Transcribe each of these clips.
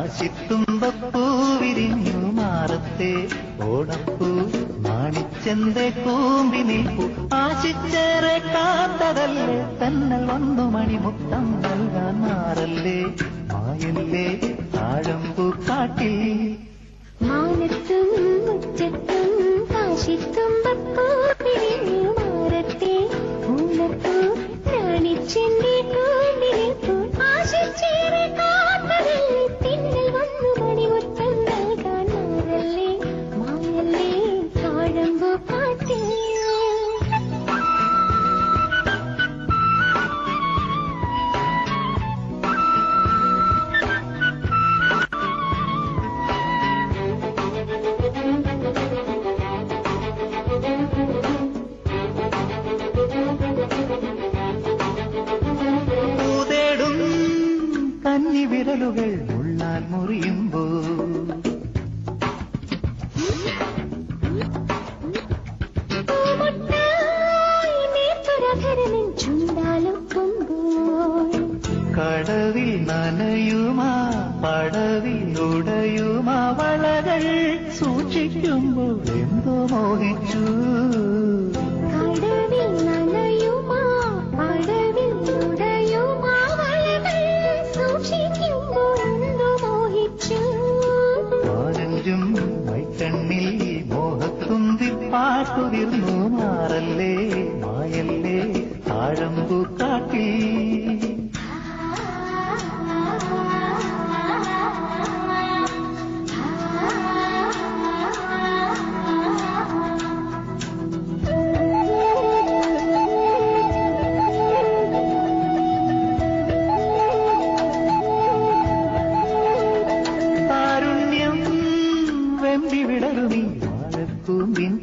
കാശിത്തുമ്പപ്പൂ വിരിഞ്ഞു മാറത്തെ ഓടപ്പൂ മാണിച്ചെന്റെ കൂമ്പി നിൽപ്പൂ ആശിച്ചേറെ കാത്തതല്ലേ തന്നൽ വന്നു മണിമുത്തം നൽകാൻ മാറല്ലേ മായല്ലേ താഴമ്പൂ കാട്ടി മാനത്തും മുറ്റത്തും കാശിത്തുമ്പപ്പൂ വിരിഞ്ഞു മാറത്തെ ഓടപ്പൂ മാണിച്ചെന്റെ കൂമ്പി നിൽപ്പൂ ആശിച്ചേറെ കാത്തതല്ലേ തന്നൽ വന്നു മണിമുത്തം നൽകാൻ മാറല്ലേ മായല്ലേ താഴമ്പൂ കാട്ടി വിരലുകൾ ഉള്ളാൽ മുറിയുമ്പോ കടവിൽ നനയുമാ പടവിൽ ഉടയുമാ വളകൾ സൂക്ഷിക്കുമ്പോൾ എന്തോ മോഹിച്ചു മൈക്കണ്ണിൽ മോഹത്തുന്തി പാട്ടുതിർന്നു മാറല്ലേ മായല്ലേ താഴമ്പൂ കാട്ടി വിടരുമീ വാഴക്കൂമ്പിൻ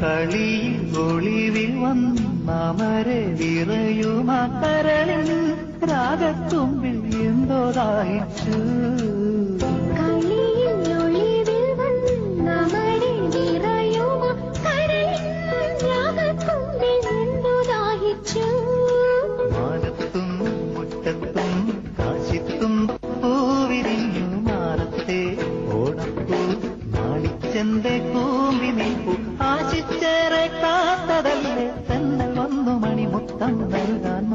കളിയിൽ ഒളിവിൽ വന്നമരെ വിറയുമാ കരളിൽ രാഗത്തുമ്പിൽ എന്തോ ദാഹിച്ചു മാനത്തും മുറ്റത്തും കാശിത്തും പൂവിരിഞ്ഞു മാറത്തെ ഓടപ്പൂ മാണിച്ചെന്റെ കൂമ്പി നിൽപ്പൂ ആശിച്ചേറെ കാത്തതല്ലേ തന്നൽ വന്നു മണിമുത്തം നൽകാൻ